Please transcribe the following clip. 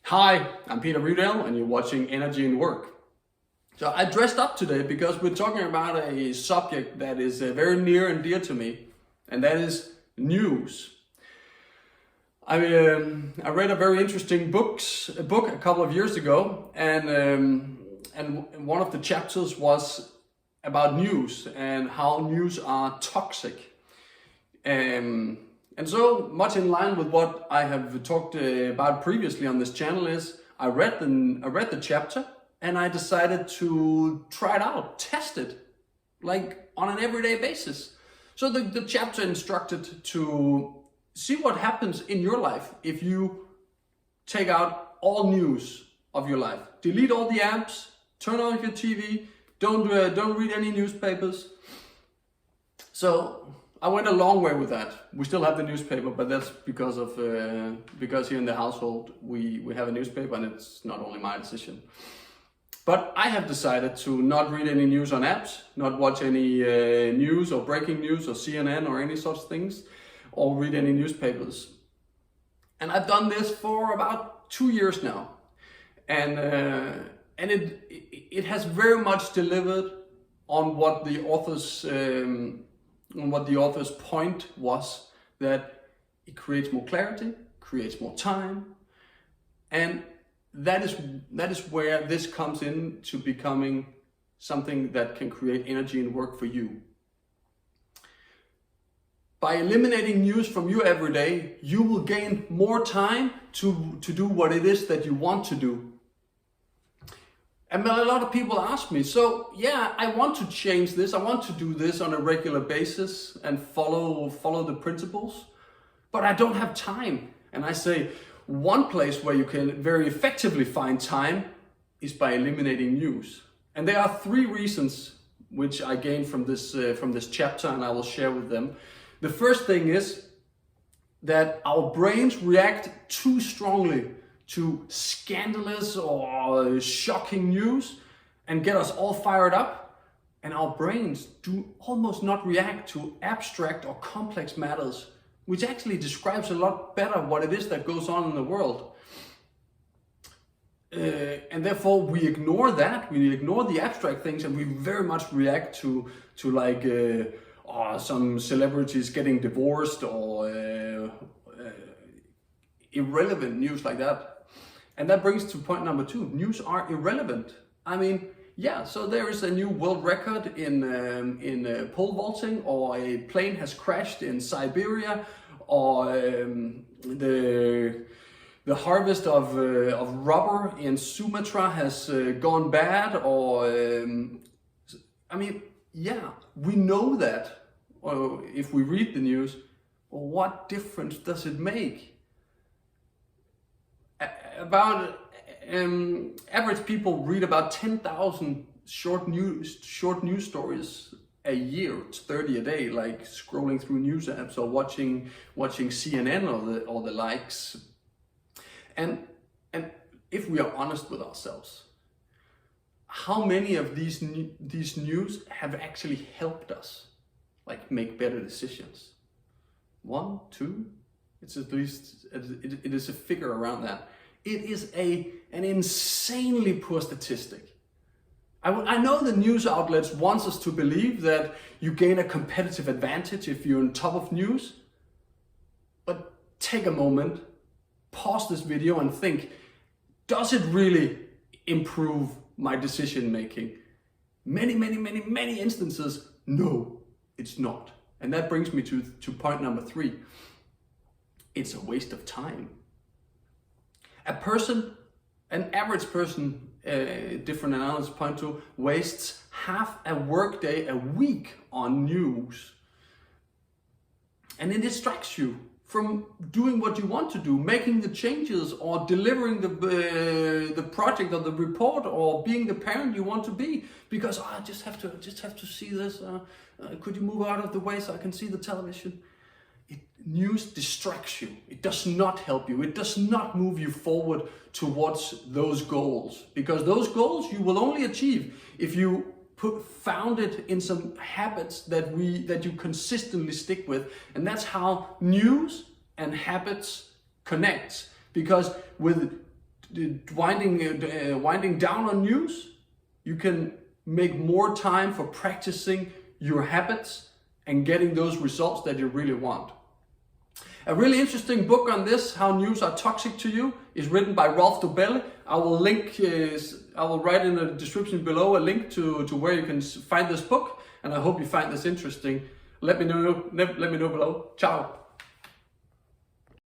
Hi, I'm Peter Rudell and you're watching Energy and Work. So I dressed up today because we're talking about a subject that is very near and dear to me, and that is news. I read a very interesting book a couple of years ago, and one of the chapters was about news and how news are toxic. And so much in line with what I have talked about previously on this channel is I read the chapter and I decided to try it out, test it, like on an everyday basis. So the chapter instructed to see what happens in your life if you take out all news of your life. Delete all the apps, turn off your TV, don't read any newspapers. So I went a long way with that. We still have the newspaper, but that's because here in the household we have a newspaper, and it's not only my decision. But I have decided to not read any news on apps, not watch any news or breaking news or CNN or any such things, or read any newspapers. And I've done this for about 2 years now, and it has very much delivered on what the author's point was, that it creates more clarity, creates more time, and that is where this comes into becoming something that can create energy and work for you. By eliminating news from you every day, you will gain more time to do what it is that you want to do. And a lot of people ask me, so yeah, I want to change this, I want to do this on a regular basis and follow the principles, but I don't have time. And I say, one place where you can very effectively find time is by eliminating news. And there are 3 reasons which I gained from this chapter, and I will share with them. The first thing is that our brains react too strongly to scandalous or shocking news and get us all fired up, and our brains do almost not react to abstract or complex matters, which actually describes a lot better what it is that goes on in the world. And therefore we ignore that, we ignore the abstract things, and we very much react to like some celebrities getting divorced or irrelevant news like that. And that brings to point number 2. News are irrelevant. I mean, yeah, so there is a new world record in pole vaulting, or a plane has crashed in Siberia, or the harvest of rubber in Sumatra has gone bad, or I mean, yeah, we know that. Or if we read the news, well, what difference does it make? About average people read about 10,000 short news stories a year. It's 30 a day, like scrolling through news apps or watching CNN or the likes. And if we are honest with ourselves, how many of these news have actually helped us, like, make better decisions? 1, 2? It's at least, it is a figure around that. It is an insanely poor statistic. I know the news outlets want us to believe that you gain a competitive advantage if you're on top of news. But take a moment, pause this video and think, does it really improve my decision making? Many instances, no, it's not. And that brings me to point number 3. It's a waste of time. An average person, different analysts point to, wastes half a workday a week on news. And it distracts you from doing what you want to do, making the changes, or delivering the project or the report, or being the parent you want to be. Because I just have to see this. Could you move out of the way so I can see the television? News distracts you. It does not help you. It does not move you forward towards those goals, because those goals you will only achieve if you found it in some habits that you consistently stick with. And that's how news and habits connect, because with winding down on news, you can make more time for practicing your habits and getting those results that you really want. A really interesting book on this, How News Are Toxic to You, is written by Rolf Dobelle. I will write in the description below a link to where you can find this book, and I hope you find this interesting. Let me know below. Ciao.